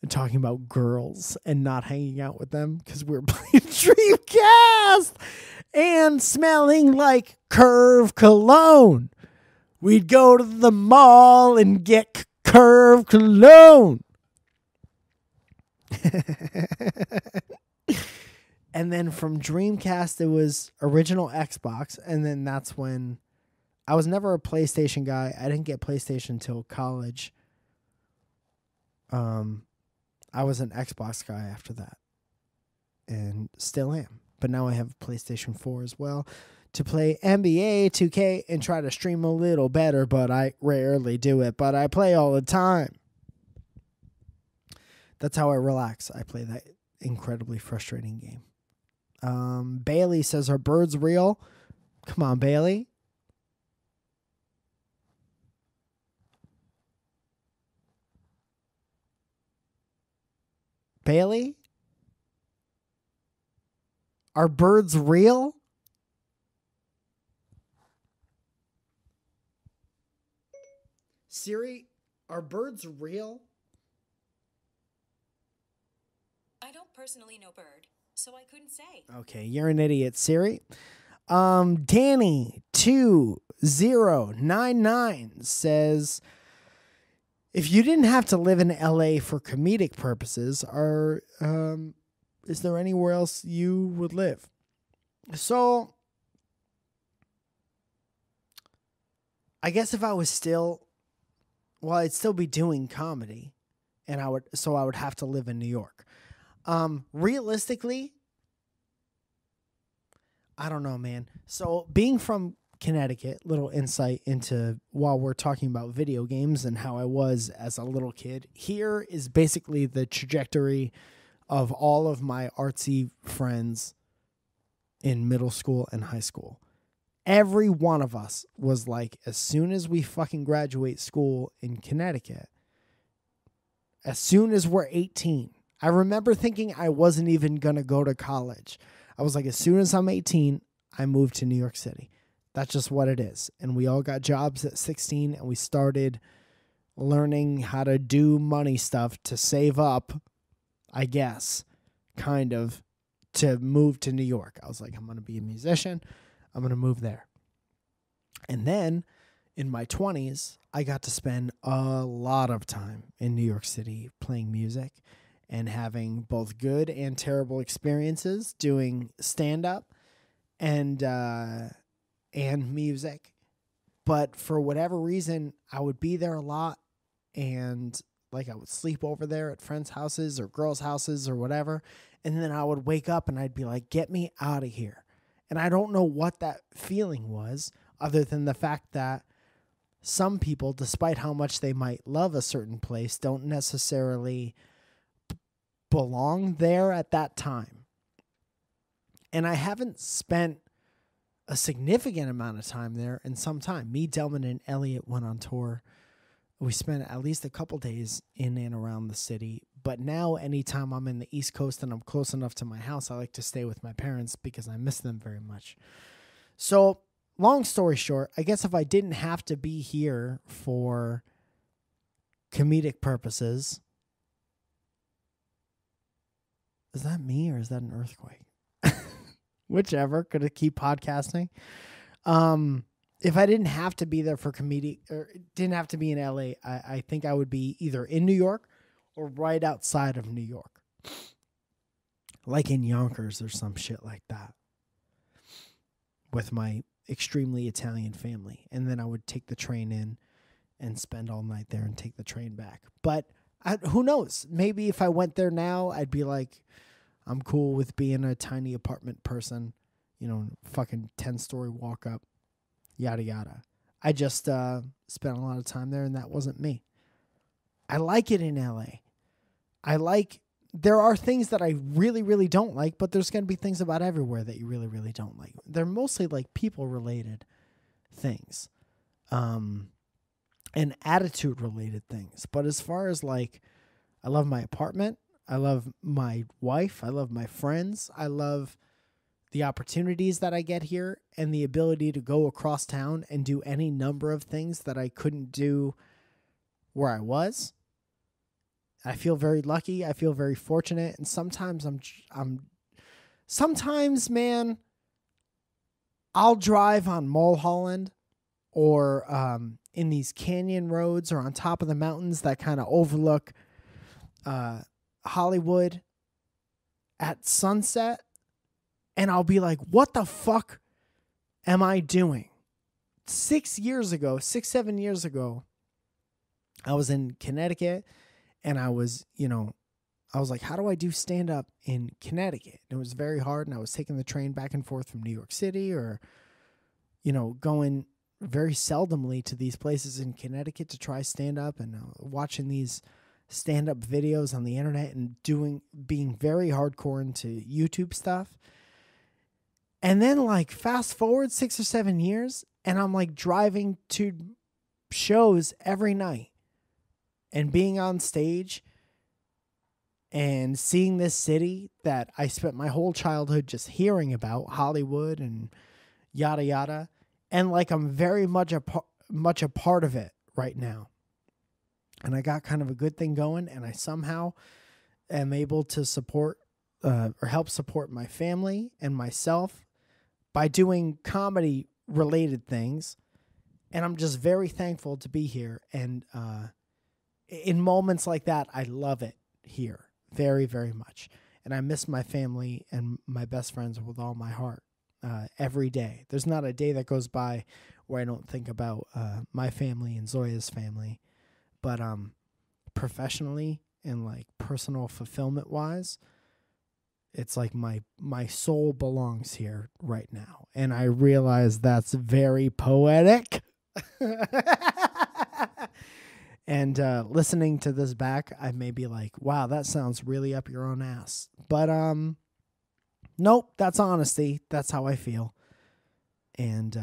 and talking about girls and not hanging out with them because we were playing Dreamcast and smelling like Curve cologne. We'd go to the mall and get Curve cologne. And then from Dreamcast, it was original Xbox. And then that's when I was never a PlayStation guy. I didn't get PlayStation until college. I was an Xbox guy after that. And still am. But now I have a PlayStation 4 as well to play NBA 2K and try to stream a little better. But I rarely do it. But I play all the time. That's how I relax. I play that incredibly frustrating game. Bailey says, are birds real? Come on, Bailey. Bailey? Are birds real? Siri, are birds real? I don't personally know bird, so I couldn't say. Okay, you're an idiot, Siri. Danny2099 says, if you didn't have to live in LA for comedic purposes, is there anywhere else you would live? So, I guess if I was I'd still be doing comedy, and I would have to live in New York. Realistically, I don't know, man. So being from Connecticut, little insight into while we're talking about video games and how I was as a little kid. Here is basically the trajectory of all of my artsy friends in middle school and high school. Every one of us was like, as soon as we fucking graduate school in Connecticut, as soon as we're 18, I remember thinking I wasn't even going to go to college. I was like, as soon as I'm 18, I moved to New York City. That's just what it is. And we all got jobs at 16, and we started learning how to do money stuff to save up, I guess, kind of, to move to New York. I was like, I'm going to be a musician. I'm going to move there. And then in my 20s, I got to spend a lot of time in New York City playing music and having both good and terrible experiences doing stand-up and music. But for whatever reason, I would be there a lot, and like I would sleep over there at friends' houses or girls' houses or whatever, and then I would wake up and I'd be like, get me out of here. And I don't know what that feeling was, other than the fact that some people, despite how much they might love a certain place, don't necessarily belong there at that time. And I haven't spent a significant amount of time there in some time. Me, Delman, and Elliot went on tour. We spent at least a couple days in and around the city. But now anytime I'm in the East Coast and I'm close enough to my house, I like to stay with my parents because I miss them very much. So long story short, I guess if I didn't have to be here for comedic purposes, is that me or is that an earthquake? Whichever, gonna keep podcasting. If I didn't have to be there for comedic, or didn't have to be in LA, I think I would be either in New York or right outside of New York. Like in Yonkers or some shit like that. With my extremely Italian family. And then I would take the train in and spend all night there and take the train back. But who knows? Maybe if I went there now, I'd be like, I'm cool with being a tiny apartment person. You know, fucking 10-story walk up. Yada, yada. I just spent a lot of time there, and that wasn't me. I like it in LA. There are things that I really, really don't like, but there's going to be things about everywhere that you really, really don't like. They're mostly like people-related things. And attitude-related things. But as far as like, I love my apartment. I love my wife. I love my friends. I love the opportunities that I get here and the ability to go across town and do any number of things that I couldn't do where I was. I feel very lucky. I feel very fortunate. And sometimes sometimes, man, I'll drive on Mulholland or in these canyon roads or on top of the mountains that kind of overlook Hollywood at sunset, and I'll be like, what the fuck am I doing? 7 years ago, I was in Connecticut, and I was like, how do I do stand-up in Connecticut? And it was very hard, and I was taking the train back and forth from New York City or, going very seldomly to these places in Connecticut to try stand-up and watching these stand-up videos on the internet and being very hardcore into YouTube stuff. And then like fast forward 6 or 7 years, and I'm like driving to shows every night and being on stage and seeing this city that I spent my whole childhood just hearing about, Hollywood and yada yada. And like I'm very much a part of it right now. And I got kind of a good thing going, and I somehow am able to support or help support my family and myself by doing comedy-related things. And I'm just very thankful to be here. And in moments like that, I love it here very, very much. And I miss my family and my best friends with all my heart every day. There's not a day that goes by where I don't think about my family and Zoya's family. But professionally and like personal fulfillment wise, it's like my soul belongs here right now. And I realize that's very poetic. And listening to this back, I may be like, wow, that sounds really up your own ass. But nope, that's honesty. That's how I feel. And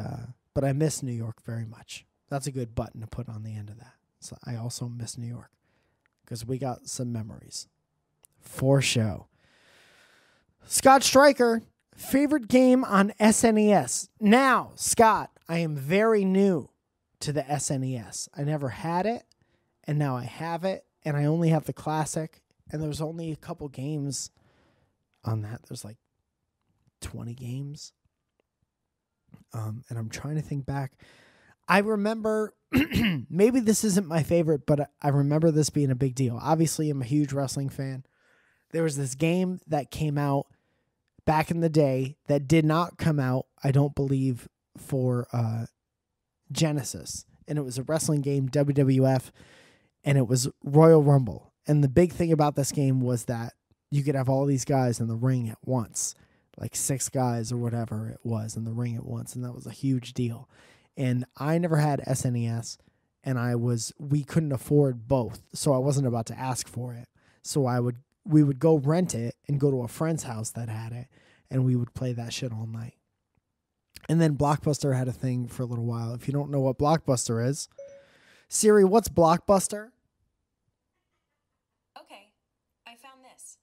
but I miss New York very much. That's a good button to put on the end of that. So I also miss New York because we got some memories for show. Scott Stryker, Favorite game on SNES. Now, Scott, I am very new to the SNES. I never had it, and now I have it, and I only have the classic, and there's only a couple games on that. There's like 20 games. And I'm trying to think back. I remember, maybe this isn't my favorite, but I remember this being a big deal. Obviously, I'm a huge wrestling fan. There was this game that came out back in the day that did not come out, I don't believe, for Genesis. And it was a wrestling game, WWF, and it was Royal Rumble. And the big thing about this game was that you could have all these guys in the ring at once, like 6 guys or whatever it was in the ring at once, and that was a huge deal. And I never had SNES, and we couldn't afford both, so I wasn't about to ask for it. So we would go rent it and go to a friend's house that had it, and we would play that shit all night. And then Blockbuster had a thing for a little while. If you don't know what Blockbuster is, Siri, what's Blockbuster? Okay, I found this.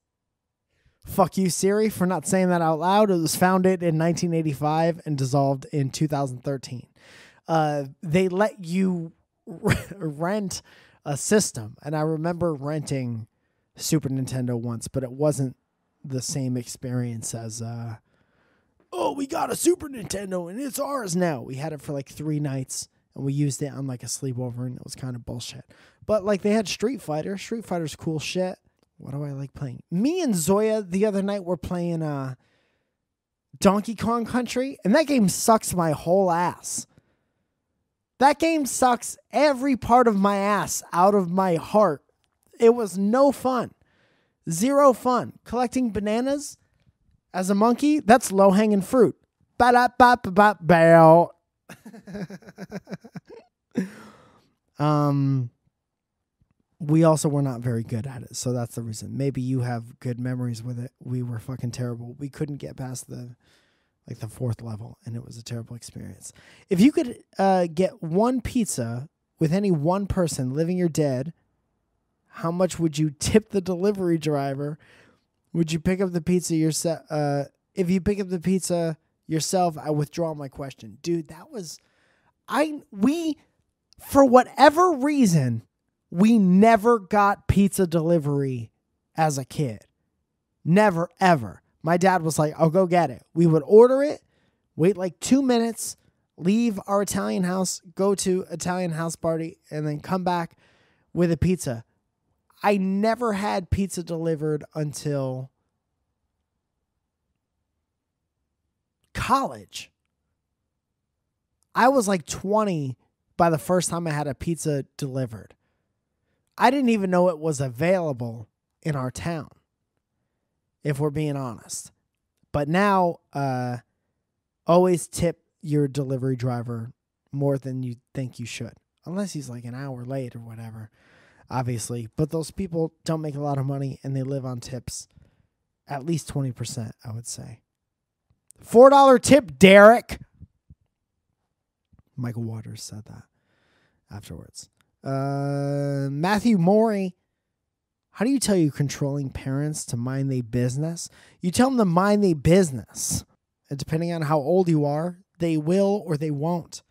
Fuck you, Siri, for not saying that out loud. It was founded in 1985 and dissolved in 2013. They let you rent a system, and I remember renting Super Nintendo once, but it wasn't the same experience as we got a Super Nintendo and it's ours now. We had it for like 3 nights and we used it on like a sleepover, and it was kind of bullshit. But like they had Street Fighter. Street Fighter's cool shit. What do I like playing? Me and Zoya the other night were playing Donkey Kong Country, and that game sucks my whole ass. That game sucks every part of my ass out of my heart. It was no fun. 0 fun. Collecting bananas as a monkey, that's low-hanging fruit. Ba-da-ba-ba-ba-bow. We also were not very good at it, so that's the reason. Maybe you have good memories with it. We were fucking terrible. We couldn't get past the 4th level, and it was a terrible experience. If you could get one pizza with any one person, living or dead, how much would you tip the delivery driver? Would you pick up the pizza yourself? If you pick up the pizza yourself, I withdraw my question. Dude, that was... for whatever reason, we never got pizza delivery as a kid. Never, ever. My dad was like, I'll go get it. We would order it, wait like 2 minutes, leave our Italian house, go to Italian house party, and then come back with a pizza. I never had pizza delivered until college. I was like 20 by the first time I had a pizza delivered. I didn't even know it was available in our town, if we're being honest. But now, always tip your delivery driver more than you think you should. Unless he's like an hour late or whatever, obviously. But those people don't make a lot of money, and they live on tips. At least 20%, I would say. $4 tip, Derek. Michael Waters said that afterwards. Matthew Morey. How do you tell your controlling parents to mind their business? You tell them to mind their business. And depending on how old you are, they will or they won't.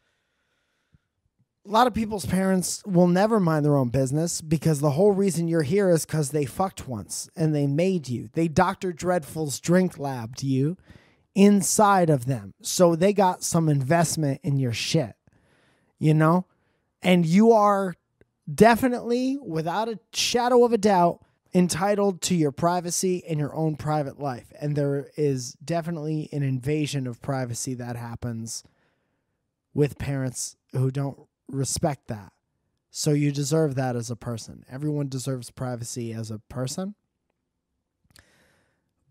A lot of people's parents will never mind their own business because the whole reason you're here is because they fucked once and they made you. They Dr. Dreadful's drink labbed you inside of them. So they got some investment in your shit, you know? And you are definitely, without a shadow of a doubt, entitled to your privacy and your own private life. And there is definitely an invasion of privacy that happens with parents who don't respect that. So you deserve that as a person. Everyone deserves privacy as a person.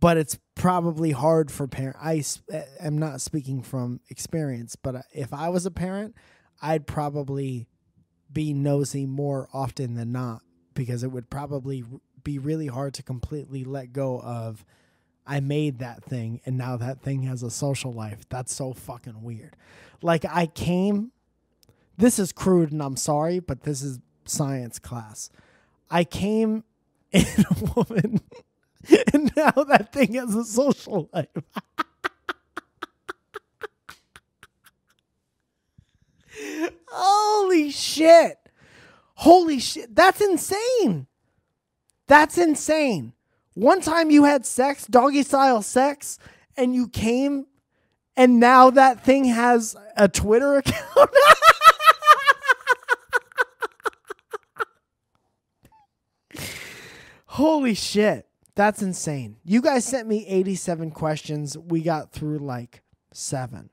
But it's probably hard for parents. I am not speaking from experience, but if I was a parent, I'd probably be nosy more often than not, because it would probably be really hard to completely let go of, I made that thing and now that thing has a social life. That's so fucking weird. Like this is crude and I'm sorry, but this is science class. I came in a woman and now that thing has a social life. Holy shit. Holy shit. That's insane. That's insane. One time you had sex, doggy style sex, and you came, and now that thing has a Twitter account. Holy shit. That's insane. You guys sent me 87 questions. We got through like 7.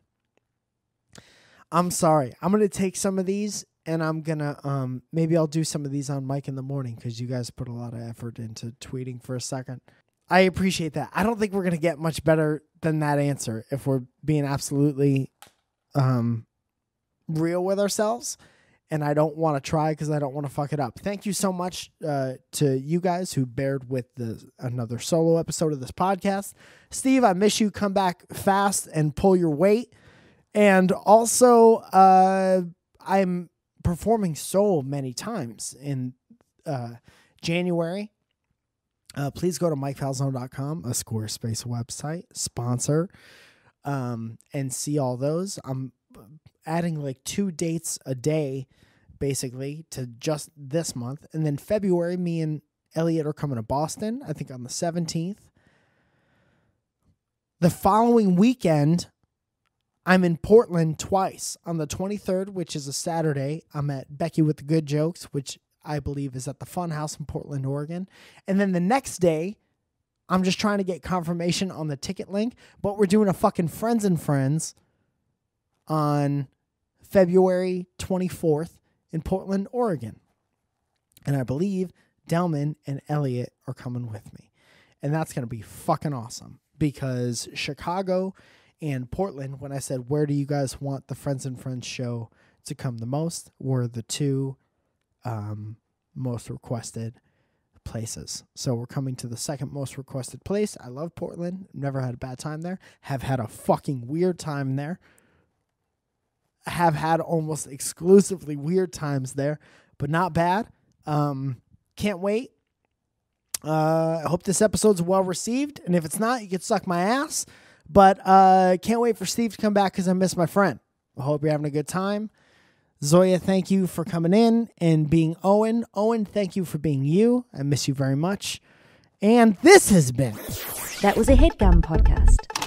I'm sorry. I'm going to take some of these and I'm going to, maybe I'll do some of these on Mike in the morning because you guys put a lot of effort into tweeting for a second. I appreciate that. I don't think we're going to get much better than that answer if we're being absolutely real with ourselves. And I don't want to try because I don't want to fuck it up. Thank you so much to you guys who bared with another solo episode of this podcast. Steve, I miss you. Come back fast and pull your weight. And also, I'm performing so many times in January. Please go to MikeFalzone.com, a Squarespace website, sponsor, and see all those. I'm adding like 2 dates a day, basically, to just this month. And then February, me and Elliot are coming to Boston, I think on the 17th. The following weekend, I'm in Portland twice. On the 23rd, which is a Saturday, I'm at Becky with the Good Jokes, which I believe is at the Fun House in Portland, Oregon. And then the next day, I'm just trying to get confirmation on the ticket link, but we're doing a fucking Friends and Friends on February 24th in Portland, Oregon. And I believe Delman and Elliot are coming with me. And that's going to be fucking awesome because Chicago and Portland, when I said, where do you guys want the Friends and Friends show to come the most, were the 2 most requested places. So we're coming to the second most requested place. I love Portland. Never had a bad time there. Have had a fucking weird time there. Have had almost exclusively weird times there, but not bad. Can't wait. I hope this episode's well received. And if it's not, you can suck my ass. But can't wait for Steve to come back because I miss my friend. I hope you're having a good time. Zoya, thank you for coming in and being Owen. Owen, thank you for being you. I miss you very much. And this has been... That was a HeadGum podcast.